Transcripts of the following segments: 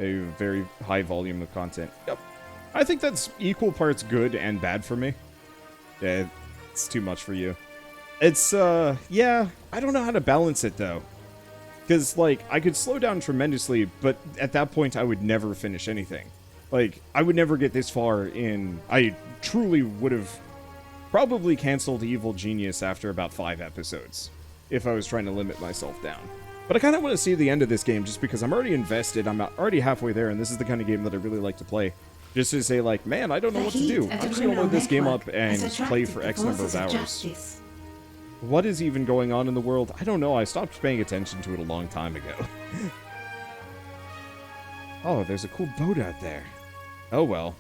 a very high volume of content. Yep. I think that's equal parts good and bad for me. Yeah, it's too much for you. It's, yeah, I don't know how to balance it, though. Because, like, I could slow down tremendously, but at that point, I would never finish anything. Like, I would never get this far in... I truly would have probably canceled Evil Genius after about 5 episodes, if I was trying to limit myself down. But I kind of want to see the end of this game, just because I'm already invested, I'm already halfway there, and this is the kind of game that I really like to play. Just to say, like, man, I don't know what to do. I'm just going to load this game up and play for X number of hours. What is even going on in the world? I don't know. I stopped paying attention to it a long time ago. Oh, there's a cool boat out there. Oh, well.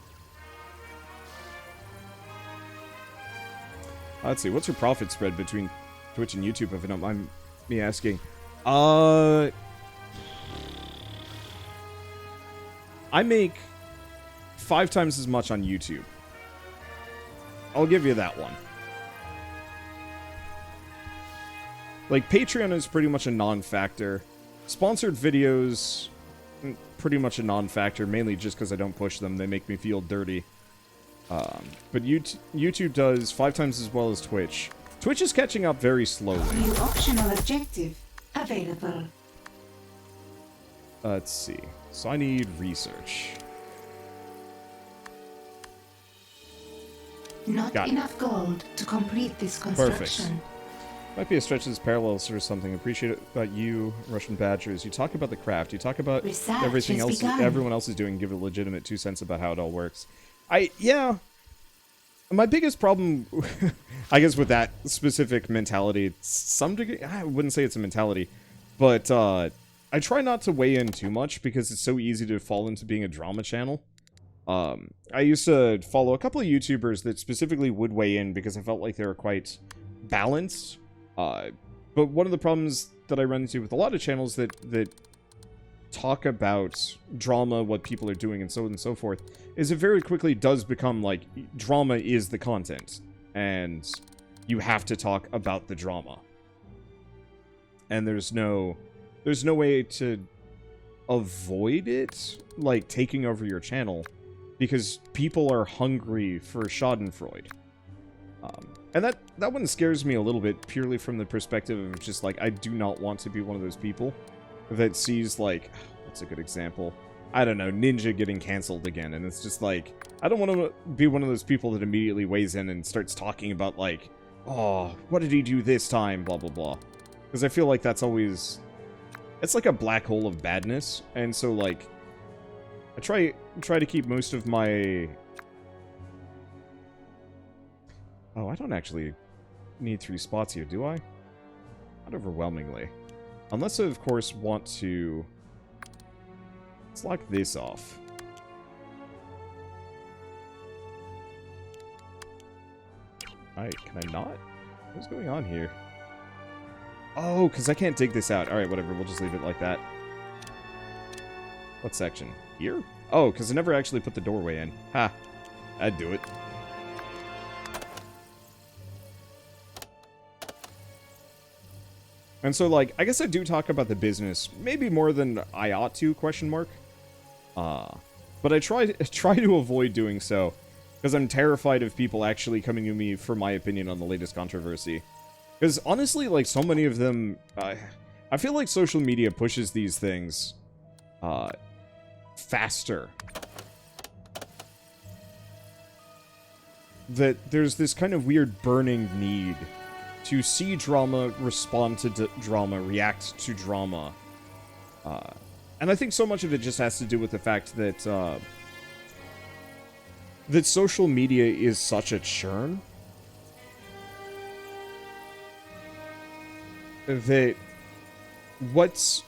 Let's see. What's your profit spread between Twitch and YouTube, if you don't mind me asking? I make 5 times as much on YouTube. I'll give you that one. Like, Patreon is pretty much a non-factor. Sponsored videos, pretty much a non-factor, mainly just because I don't push them. They make me feel dirty. But YouTube does 5 times as well as Twitch. Twitch is catching up very slowly. New optional objective available. Let's see. So I need research. Not enough gold to complete this construction. Perfect. Might be a stretch of this parallels or something. Appreciate it about you, Russian Badgers. You talk about the craft. You talk about Research everything else everyone else is doing. Give a legitimate 2 cents about how it all works. Yeah. My biggest problem, I guess, with that specific mentality, some degree, I wouldn't say it's a mentality, but I try not to weigh in too much because it's so easy to fall into being a drama channel. I used to follow a couple of YouTubers that specifically would weigh in because I felt like they were quite balanced. But one of the problems that I run into with a lot of channels that talk about drama, what people are doing, and so on and so forth, is it very quickly does become like drama is the content, and you have to talk about the drama. And there's no way to avoid it, like taking over your channel, because people are hungry for Schadenfreude. And that one scares me a little bit, purely from the perspective of just, like, I do not want to be one of those people that sees, like, what's a good example? I don't know, Ninja getting cancelled again, and it's just, like, I don't want to be one of those people that immediately weighs in and starts talking about, like, oh, what did he do this time, blah, blah, blah. Because I feel like that's always... It's like a black hole of badness, and so, like, I try to keep most of my... Oh, I don't actually need 3 spots here, do I? Not overwhelmingly. Unless I, of course, want to... Let's lock this off. Alright, can I not? What's going on here? Oh, because I can't dig this out. Alright, whatever, we'll just leave it like that. What section? Here? Oh, because I never actually put the doorway in. Ha! I'd do it. And so, like, I guess I do talk about the business, maybe more than I ought to, question mark. But I try to avoid doing so, because I'm terrified of people actually coming to me for my opinion on the latest controversy. Because, honestly, like, so many of them, I feel like social media pushes these things, faster. That there's this kind of weird burning need to see drama, respond to drama, react to drama. And I think so much of it just has to do with the fact that that social media is such a churn that what's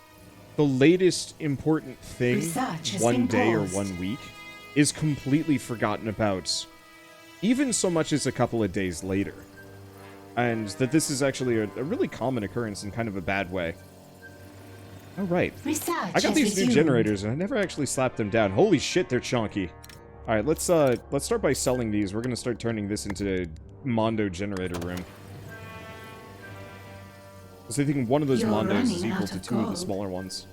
the latest important thing one day or 1 week is completely forgotten about, even so much as a couple of days later. And that this is actually a really common occurrence in kind of a bad way. Oh, right. I got these new generators, and I never actually slapped them down. Holy shit, they're chunky. Alright, let's start by selling these. We're gonna start turning this into a Mondo generator room. So I think one of those Mondos is equal to 2 of the smaller ones.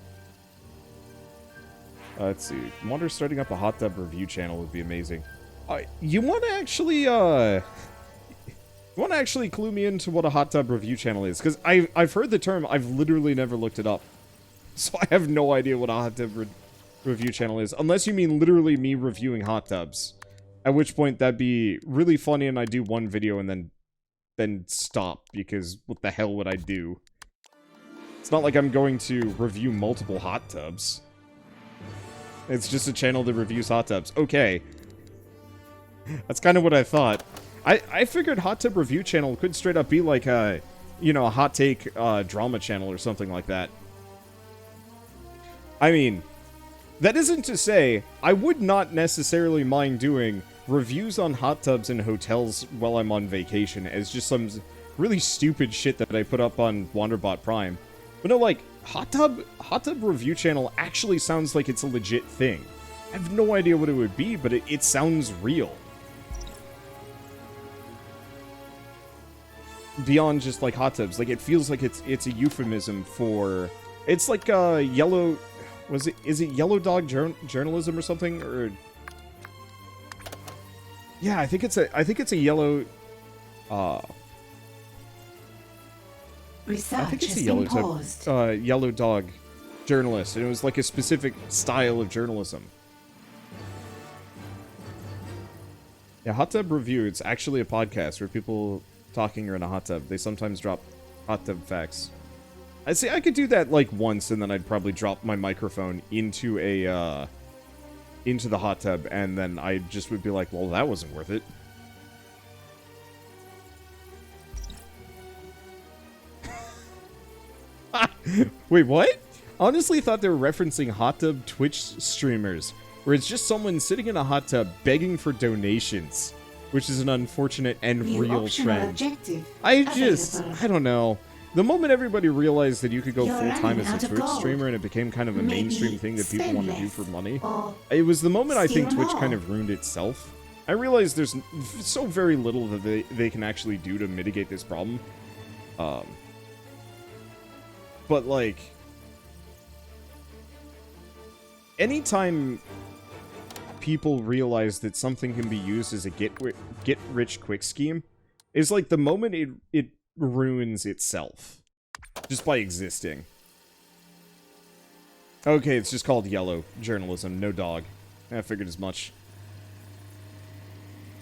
Let's see. Wander starting up a hot tub review channel would be amazing. You want to actually clue me into what a hot tub review channel is? Because I've heard the term, I've literally never looked it up. So I have no idea what a hot tub review channel is. Unless you mean literally me reviewing hot tubs. At which point that'd be really funny and I'd do one video and then stop. Because what the hell would I do? It's not like I'm going to review multiple hot tubs. It's just a channel that reviews hot tubs. Okay. That's kind of what I thought. I figured hot tub review channel could straight up be like a, you know, a hot take drama channel or something like that. I mean, that isn't to say I would not necessarily mind doing reviews on hot tubs in hotels while I'm on vacation as just some really stupid shit that I put up on Wanderbot Prime. But no, like, hot tub review channel actually sounds like it's a legit thing. I have no idea what it would be, but it sounds real. Beyond just like hot tubs, like it feels like it's a euphemism for, it's like yellow, is it yellow dog journalism or something, or yeah, I think it's a yellow Research I think it's a has yellow dog journalist, and it was like a specific style of journalism. Yeah, hot tub review, it's actually a podcast where people talking are in a hot tub. They sometimes drop hot tub facts. I see. I could do that like once, and then I'd probably drop my microphone into a into the hot tub, and then I just would be like, "Well, that wasn't worth it." Wait, what? Honestly, thought they were referencing hot tub Twitch streamers, where it's just someone sitting in a hot tub begging for donations. Which is an unfortunate and real trend. I don't know. The moment everybody realized that you could go full-time as a Twitch streamer and it became kind of a mainstream thing that people want to do for money, it was the moment I think Twitch kind of ruined itself. I realized there's so very little that they can actually do to mitigate this problem. But, like, anytime people realize that something can be used as a get-rich-quick scheme is like the moment it ruins itself just by existing. Okay, it's just called yellow journalism, no dog. I figured as much.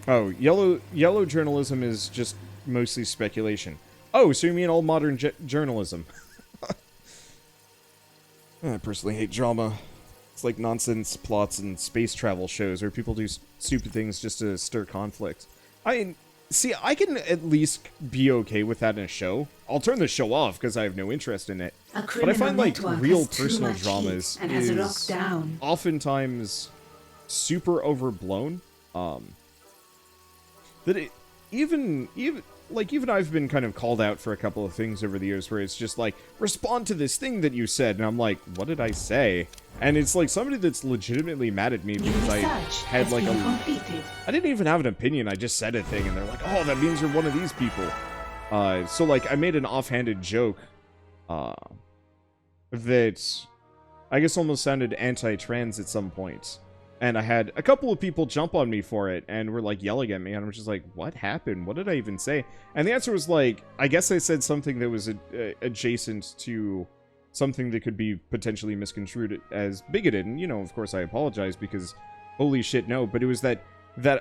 Oh, yellow journalism is just mostly speculation. Oh, so you mean all modern journalism? I personally hate drama. It's like nonsense plots and space travel shows where people do stupid things just to stir conflict. See, I can at least be okay with that in a show. I'll turn the show off because I have no interest in it. But I find like real personal dramas is oftentimes super overblown. That it, even I've been kind of called out for a couple of things over the years where it's just like, respond to this thing that you said, and I'm like, what did I say? And it's like somebody that's legitimately mad at me because I had like I didn't even have an opinion, I just said a thing, and they're like, oh, that means you're one of these people. So like I made an offhanded joke that I guess almost sounded anti-trans at some point. And I had a couple of people jump on me for it and were like yelling at me, and I was just like, what happened? What did I even say? And the answer was like, I guess I said something that was adjacent to something that could be potentially misconstrued as bigoted. And, you know, of course I apologize because holy shit, no. But it was that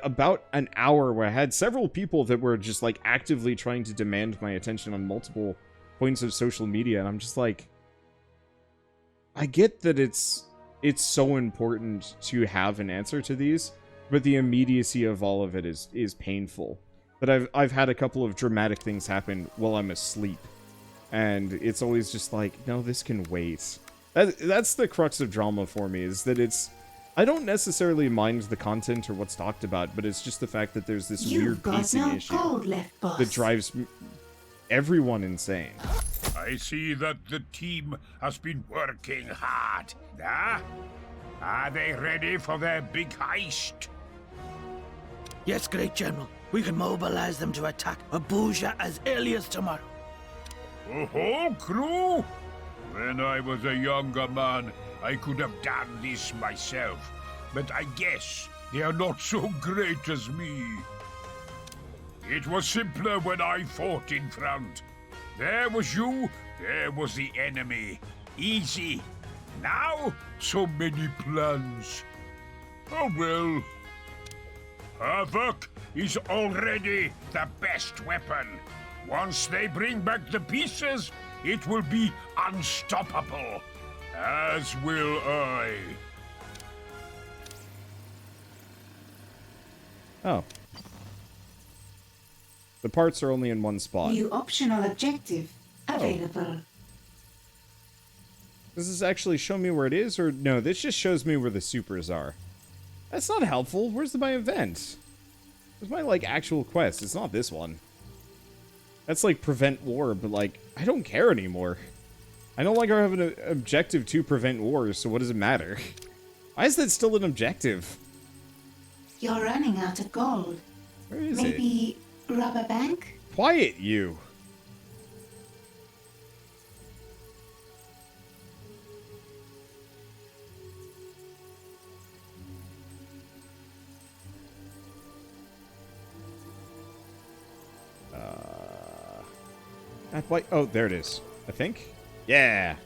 about an hour where I had several people that were just like actively trying to demand my attention on multiple points of social media. And I'm just like, I get that it's so important to have an answer to these, but the immediacy of all of it is painful. But I've had a couple of dramatic things happen while I'm asleep, and it's always just like, no, this can wait. That's the crux of drama for me, is that I don't necessarily mind the content or what's talked about, but it's just the fact that there's this weird pacing issue that drives everyone insane. I see that the team has been working hard. Are they ready for their big heist? Yes, great General. We can mobilize them to attack Abuja as early as tomorrow. The whole crew? When I was a younger man, I could have done this myself, but I guess they are not so great as me. It was simpler when I fought in front. There was you, there was the enemy. Easy. Now, so many plans. Oh well. Havoc is already the best weapon. Once they bring back the pieces, it will be unstoppable. As will I. Oh. The parts are only in one spot. New optional objective available. Does this actually show me where it is, or no, this just shows me where the supers are. That's not helpful. Where's my event? Where's my, like, actual quest? It's not this one. That's, like, prevent war, but, like, I don't care anymore. I no longer have an objective to prevent wars, so what does it matter? Why is that still an objective? You're running out of gold. Where is it? Maybe rob a bank? Quiet, you! Oh, there it is. I think? Yeah!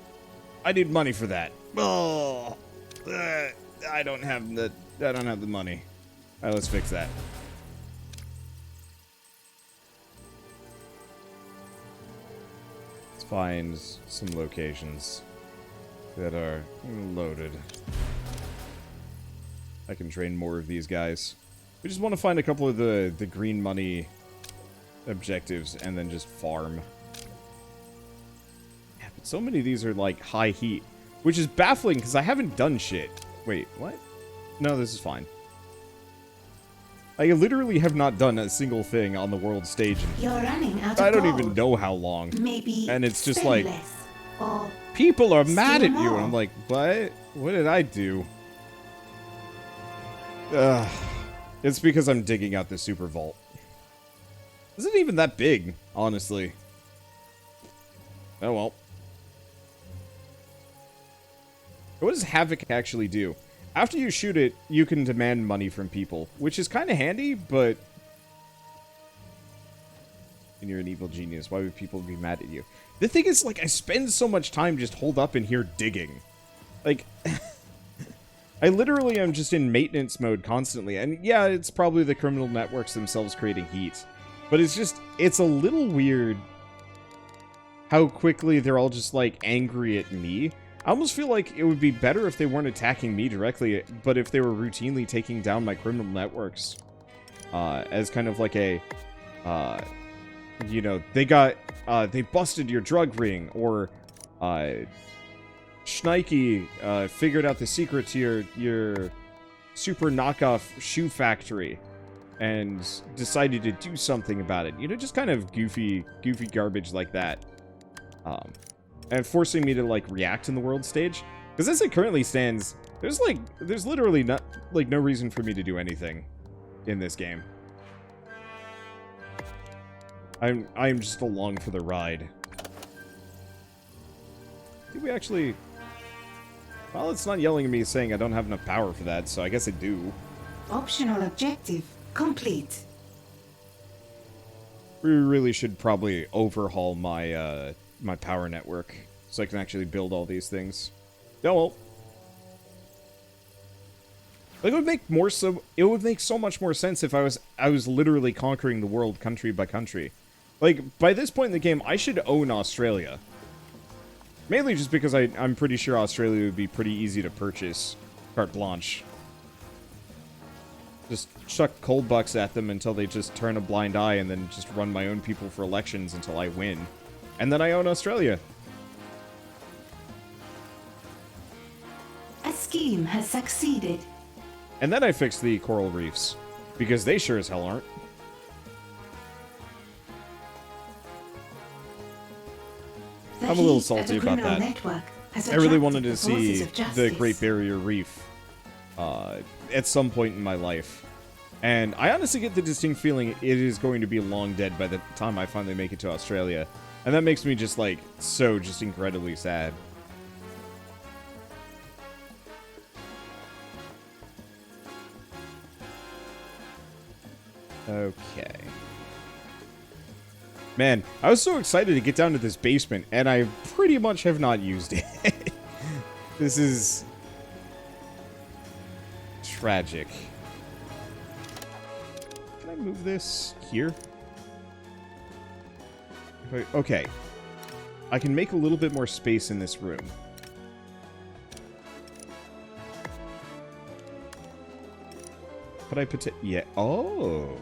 I need money for that. Oh! I don't have the money. Alright, let's fix that. Let's find some locations that are loaded. I can train more of these guys. We just want to find a couple of the green money objectives and then just farm. Yeah, but so many of these are like high heat, which is baffling because I haven't done shit. Wait, what? No, this is fine. I literally have not done a single thing on the world stage in You're running out of I don't gold. even know how long. Maybe And it's just spend like, less, or people are mad at steal you, and more. I'm like, what? What did I do? Ugh. It's because I'm digging out the super vault. Isn't even that big, honestly. Oh well. What does Havoc actually do? After you shoot it, you can demand money from people, which is kind of handy, but... And you're an evil genius. Why would people be mad at you? The thing is, like, I spend so much time just holed up in here digging. Like... I literally am just in maintenance mode constantly, and yeah, it's probably the criminal networks themselves creating heat. But it's just, it's a little weird how quickly they're all just, like, angry at me. I almost feel like it would be better if they weren't attacking me directly, but if they were routinely taking down my criminal networks. As kind of like a, you know, they busted your drug ring, or, Schneike figured out the secret to your super knockoff shoe factory and decided to do something about it. You know, just kind of goofy garbage like that. And forcing me to, like, react in the world stage. Because as it currently stands, there's literally no reason for me to do anything in this game. I'm just along for the ride. Did we actually... Well, it's not yelling at me saying I don't have enough power for that, so I guess I do. optional objective complete. We really should probably overhaul my my power network so I can actually build all these things. Oh well. Like, it would make so much more sense if I was literally conquering the world country by country. Like, by this point in the game, I should own Australia. Mainly just because I'm pretty sure Australia would be pretty easy to purchase. Carte blanche. Just chuck cold bucks at them until they just turn a blind eye, and then just run my own people for elections until I win. And then I own Australia. A scheme has succeeded. And then I fix the coral reefs. Because they sure as hell aren't. I'm a little salty about that. I really wanted to see the Great Barrier Reef at some point in my life. And I honestly get the distinct feeling it is going to be long dead by the time I finally make it to Australia. And that makes me just, like, so just incredibly sad. Okay. Man, I was so excited to get down to this basement, and I pretty much have not used it. This is... tragic. Can I move this here? Okay. I can make a little bit more space in this room. Could I put it? Yeah. Oh.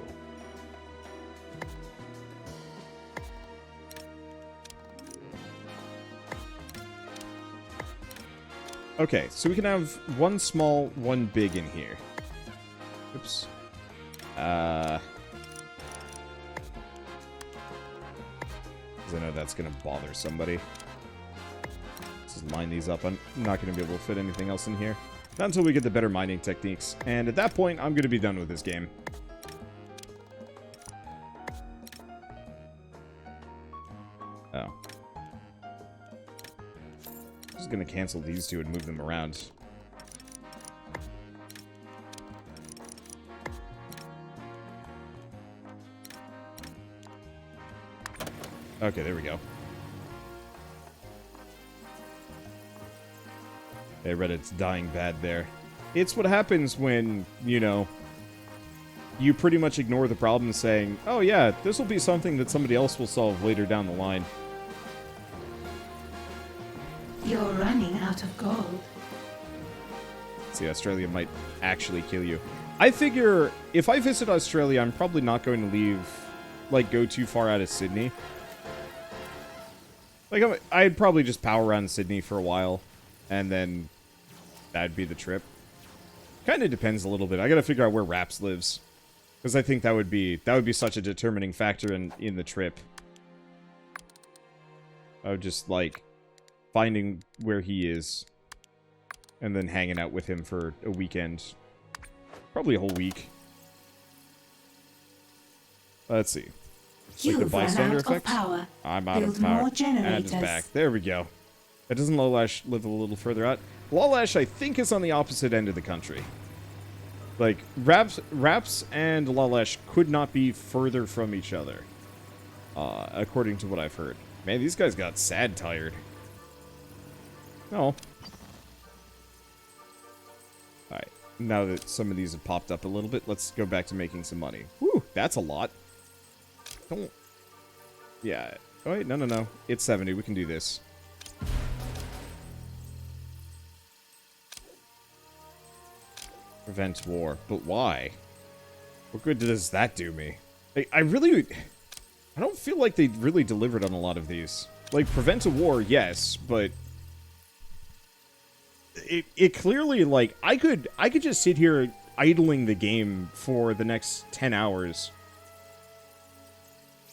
Okay, so we can have one small, one big in here. Oops. Because I know that's going to bother somebody. Let's just line these up. I'm not going to be able to fit anything else in here. Not until we get the better mining techniques. And at that point, I'm going to be done with this game. Oh. Just going to cancel these two and move them around. Okay, there we go. Hey, Reddit's dying bad there. It's what happens when, you know, you pretty much ignore the problem saying, oh yeah, this will be something that somebody else will solve later down the line. You're running out of gold. See, Australia might actually kill you. I figure if I visit Australia, I'm probably not going to leave, like, go too far out of Sydney. Like, I'd probably just power around Sydney for a while, and then that'd be the trip. Kind of depends a little bit. I gotta figure out where Raps lives, because I think that would be such a determining factor in the trip. I would just, like, finding where he is, and then hanging out with him for a weekend. Probably a whole week. Let's see. Like the bystander effect? Power. I'm out of Build power. more And generators. it's back. There we go. Doesn't Lolash live a little further out? Lolash, I think, is on the opposite end of the country. Like, Raps and Lolash could not be further from each other. According to what I've heard. Man, these guys got sad tired. No. Alright. Now that some of these have popped up a little bit, let's go back to making some money. Whew, that's a lot. Don't... Yeah. Oh, wait, no. It's 70. We can do this. Prevent war. But why? What good does that do me? I don't feel like they really delivered on a lot of these. Like, prevent a war, yes, but... It clearly, like, I could just sit here idling the game for the next 10 hours.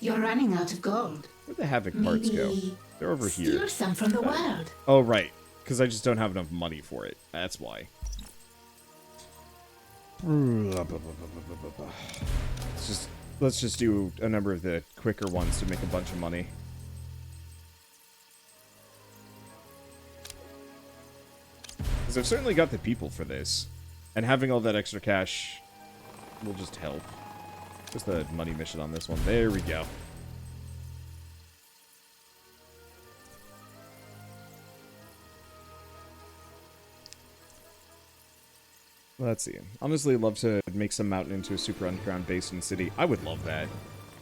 You're running out of gold. Where the Havoc parts go? They're over here. Steal some from the world. Oh, right. Because I just don't have enough money for it. That's why. Let's just do a number of the quicker ones to make a bunch of money. Because I've certainly got the people for this. And having all that extra cash will just help. Just the money mission on this one. There we go. Let's see. Honestly, I'd love to make some mountain into a super underground base in city. I would love that.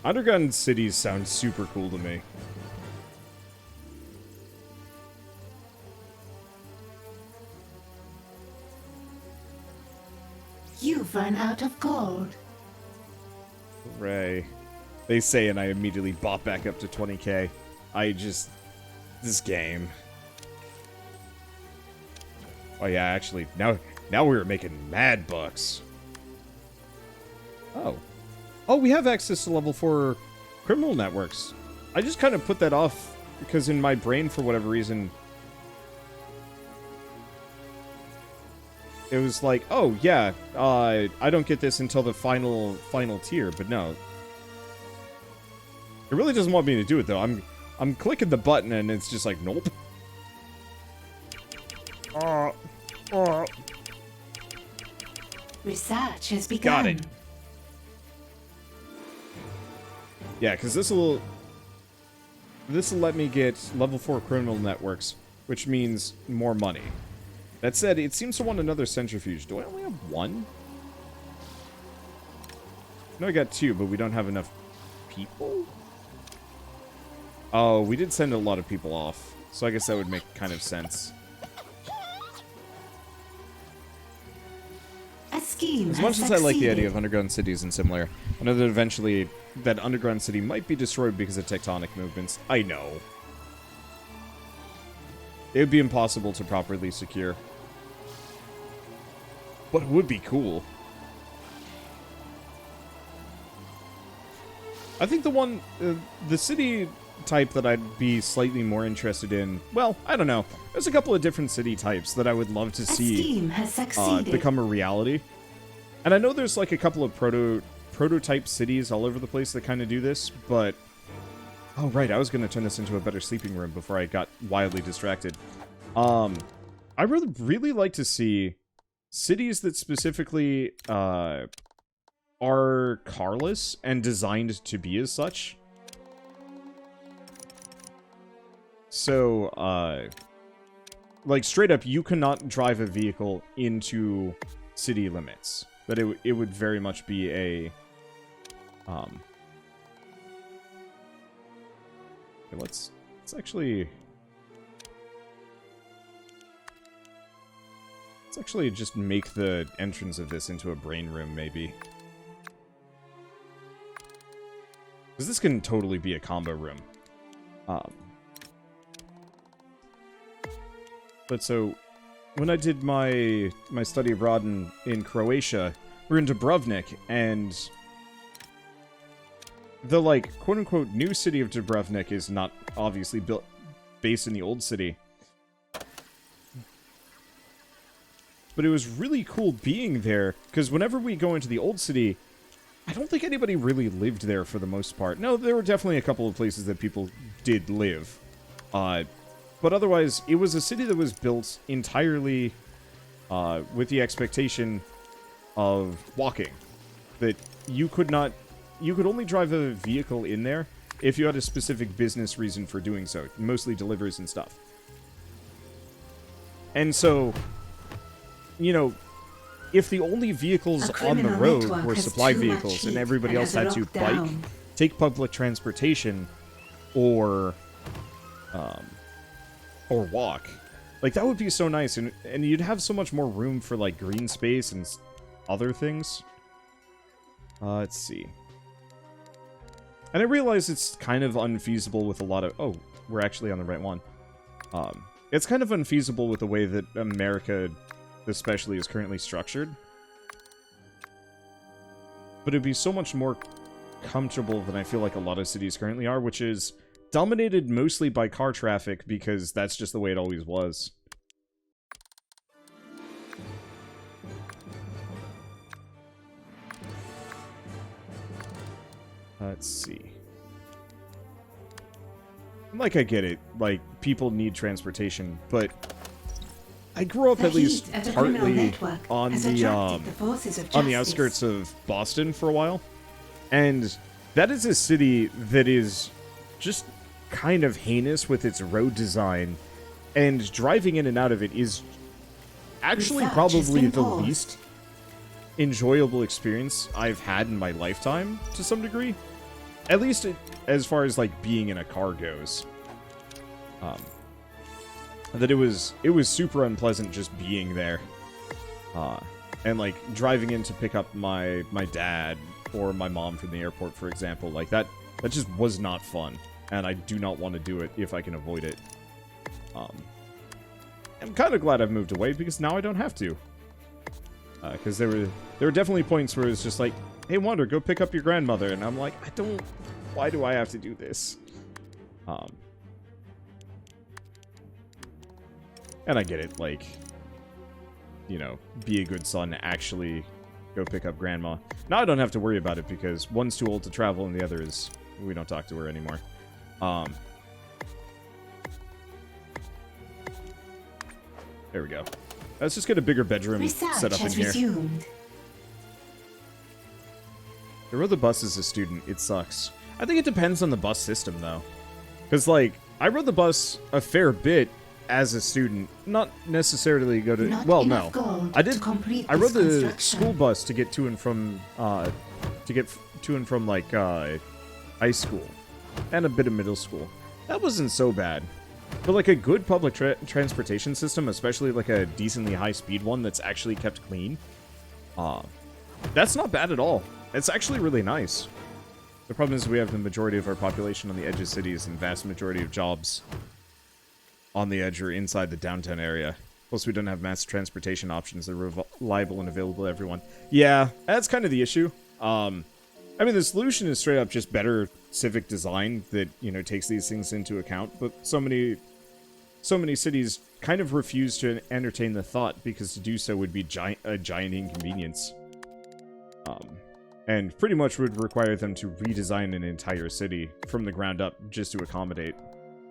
Underground cities sound super cool to me. You've run out of gold. Hooray. They say, and I immediately bought back up to 20k. This game. Oh yeah, actually, now we're making mad bucks. Oh. Oh, we have access to level 4 criminal networks. I just kind of put that off because in my brain, for whatever reason, it was like, oh yeah, I don't get this until the final tier, but no. It really doesn't want me to do it though. I'm clicking the button and it's just like, nope. Research has begun. Got it. Yeah, because this'll let me get level 4 criminal networks, which means more money. That said, it seems to want another centrifuge. Do I only have one? No, I got 2, but we don't have enough people? Oh, we did send a lot of people off, so I guess that would make kind of sense. A scheme As much has as I like the succeeded. idea of underground cities and similar, I know that eventually that underground city might be destroyed because of tectonic movements. I know. It would be impossible to properly secure. But it would be cool. I think the city type that I'd be slightly more interested in, well, I don't know. There's a couple of different city types that I would love to A see scheme has succeeded. become a reality. And I know there's like a couple of prototype cities all over the place that kind of do this, but... Oh, right, I was going to turn this into a better sleeping room before I got wildly distracted. I would really like to see cities that specifically are carless and designed to be as such. So, like, straight up, you cannot drive a vehicle into city limits. But it would very much be a, okay, let's actually just make the entrance of this into a brain room, maybe. Because this can totally be a combo room. But so, when I did my study abroad in Croatia, we were in Dubrovnik, and the, like, quote-unquote new city of Dubrovnik is not obviously based in the old city. But it was really cool being there, because whenever we go into the old city, I don't think anybody really lived there for the most part. No, there were definitely a couple of places that people did live. But otherwise, it was a city that was built entirely with the expectation of walking. That you could only drive a vehicle in there if you had a specific business reason for doing so. Mostly deliveries and stuff. And so, you know, if the only vehicles on the road were supply vehicles and everybody else had to bike, take public transportation, or walk, like, that would be so nice, and you'd have so much more room for, like, green space and other things. Let's see. And I realize it's kind of unfeasible with a lot of... Oh, we're actually on the right one. It's kind of unfeasible with the way that America, especially, is currently structured. But it'd be so much more comfortable than I feel like a lot of cities currently are, which is dominated mostly by car traffic, because that's just the way it always was. Let's see. Like, I get it. Like, people need transportation, but I grew up at least partly on the outskirts of Boston for a while, and that is a city that is just kind of heinous with its road design, and driving in and out of it is actually probably the least enjoyable experience I've had in my lifetime, to some degree. At least as far as, like, being in a car goes. That it was super unpleasant just being there. And, like, driving in to pick up my dad or my mom from the airport, for example, like, that just was not fun. And I do not want to do it if I can avoid it. I'm kind of glad I've moved away, because now I don't have to. Because there were definitely points where it was just like, hey, Wander, go pick up your grandmother. And I'm like, why do I have to do this? And I get it, like, you know, be a good son, actually go pick up grandma. Now I don't have to worry about it, because one's too old to travel and the other is, we don't talk to her anymore. There we go. Let's just get a bigger bedroom set up in here. I rode the bus as a student. It sucks. I think it depends on the bus system, though. Because, like, I rode the bus a fair bit as a student. Not necessarily go to... Not well, enough no. gold I did... to complete I rode this the construction. school bus to get to and from... like, high school. And a bit of middle school. That wasn't so bad. But, like, a good public transportation system, especially, like, a decently high-speed one that's actually kept clean, that's not bad at all. It's actually really nice. The problem is we have the majority of our population on the edge of cities and vast majority of jobs on the edge or inside the downtown area. Plus, we don't have mass transportation options that are reliable and available to everyone. Yeah, that's kind of the issue. I mean, the solution is straight up just better civic design that, you know, takes these things into account, but so many cities kind of refuse to entertain the thought because to do so would be a giant inconvenience. And pretty much would require them to redesign an entire city from the ground up just to accommodate.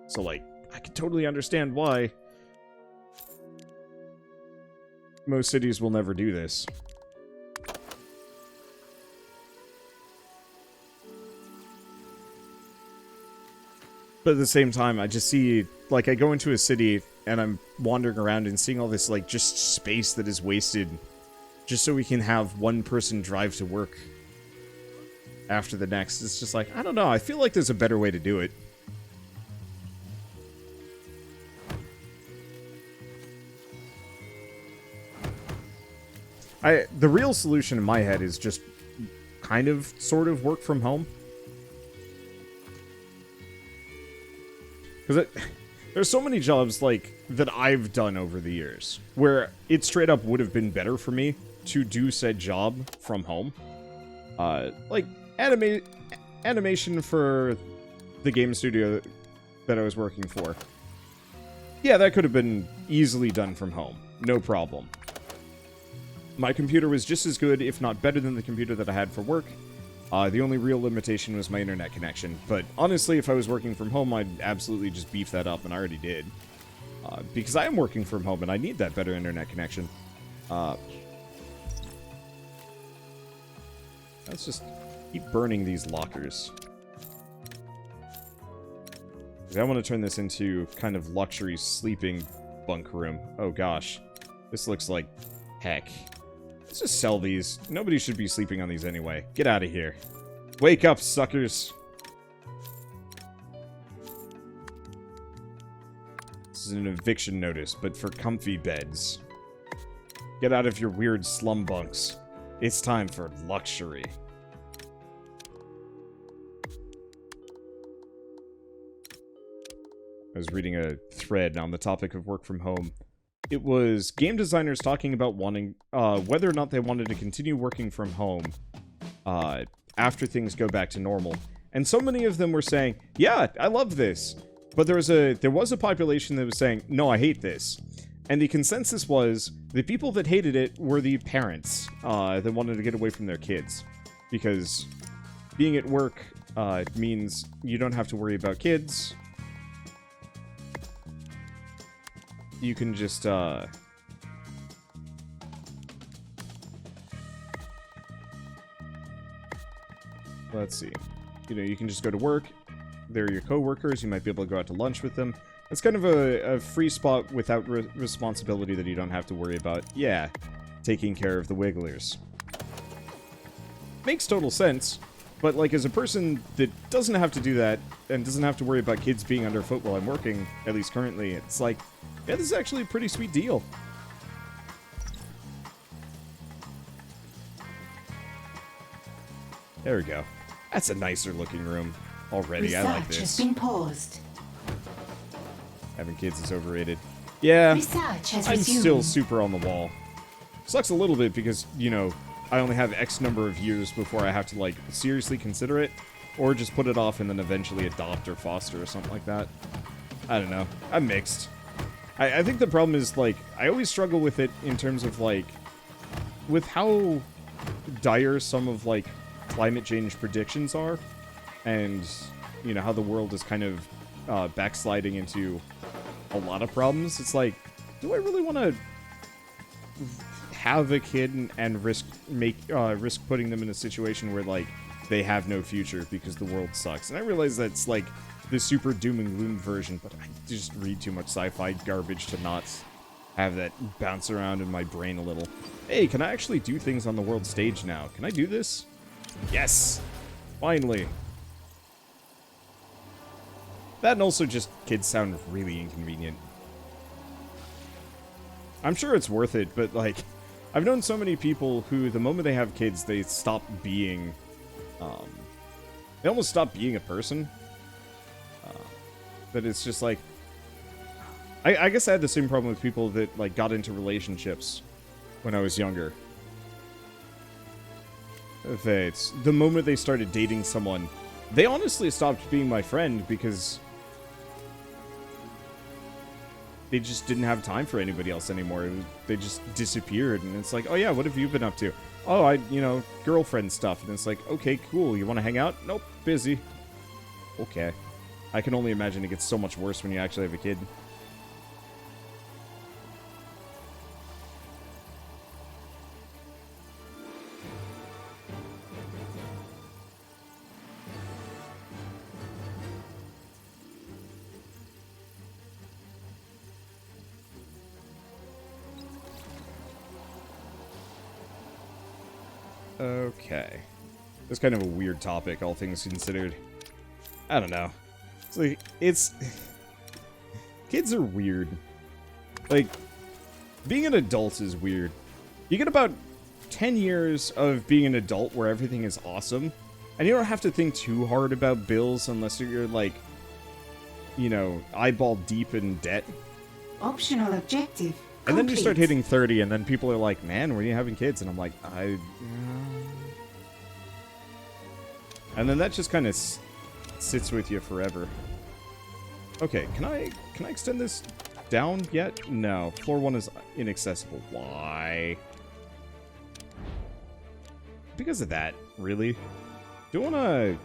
So, like, I could totally understand why most cities will never do this. But at the same time, I just see, like, I go into a city and I'm wandering around and seeing all this, like, just space that is wasted just so we can have one person drive to work after the next. It's just like, I don't know, I feel like there's a better way to do it. The real solution in my head is just kind of, sort of work from home. Because there's so many jobs, like, that I've done over the years, where it straight up would have been better for me to do said job from home. Like, animation for the game studio that I was working for. Yeah, that could have been easily done from home. No problem. My computer was just as good, if not better than the computer that I had for work. The only real limitation was my internet connection. But honestly, if I was working from home, I'd absolutely just beef that up, and I already did. Because I am working from home, and I need that better internet connection. Let's just keep burning these lockers. I want to turn this into kind of luxury sleeping bunk room. Oh gosh. This looks like heck. Let's just sell these. Nobody should be sleeping on these anyway. Get out of here. Wake up, suckers. This is an eviction notice, but for comfy beds. Get out of your weird slum bunks. It's time for luxury. I was reading a thread on the topic of work from home. It was game designers talking about wanting, whether or not they wanted to continue working from home, after things go back to normal. And so many of them were saying, yeah, I love this. But there was a population that was saying, no, I hate this. And the consensus was, the people that hated it were the parents, that wanted to get away from their kids. Because being at work, means you don't have to worry about kids. You can just, let's see. You know, you can just go to work. They're your coworkers. You might be able to go out to lunch with them. It's kind of a free spot without responsibility that you don't have to worry about. Yeah, taking care of the wigglers. Makes total sense. But, like, as a person that doesn't have to do that, and doesn't have to worry about kids being underfoot while I'm working, at least currently, it's like, yeah, this is actually a pretty sweet deal. There we go. That's a nicer looking room already. I like Research has this. been paused. Having kids is overrated. Yeah, Research has I'm resumed. still super on the wall. Sucks a little bit because, you know, I only have X number of years before I have to, like, seriously consider it, or just put it off and then eventually adopt or foster or something like that. I don't know. I'm mixed. I think the problem is, like, I always struggle with it in terms of, like, with how dire some of, like, climate change predictions are, and, you know, how the world is kind of backsliding into a lot of problems. It's like, do I really want to have a kid and risk putting them in a situation where, like, they have no future because the world sucks. And I realize that's like the super doom and gloom version, but I just read too much sci-fi garbage to not have that bounce around in my brain a little. Hey, can I actually do things on the world stage now? Can I do this? Yes! Finally. That and also just kids sound really inconvenient. I'm sure it's worth it, but like, I've known so many people who, the moment they have kids, they stop being, they almost stop being a person. But it's just like, I guess I had the same problem with people that like got into relationships when I was younger. The moment they started dating someone, they honestly stopped being my friend because they just didn't have time for anybody else anymore. They just disappeared, and it's like, oh yeah, what have you been up to? Oh, girlfriend stuff. And it's like, okay, cool, you want to hang out? Nope, busy. Okay. I can only imagine it gets so much worse when you actually have a kid. Okay. That's kind of a weird topic, all things considered. I don't know. It's like, kids are weird. Like, being an adult is weird. You get about 10 years of being an adult where everything is awesome, and you don't have to think too hard about bills unless you're, like, eyeball deep in debt. Optional objective. And then you start complete. hitting 30, and then people are like, man, when are you having kids? And I'm like, And then that just kind of sits with you forever. Okay, can I extend this down yet? No, floor 1 is inaccessible. Why? Because of that, really? Do I want to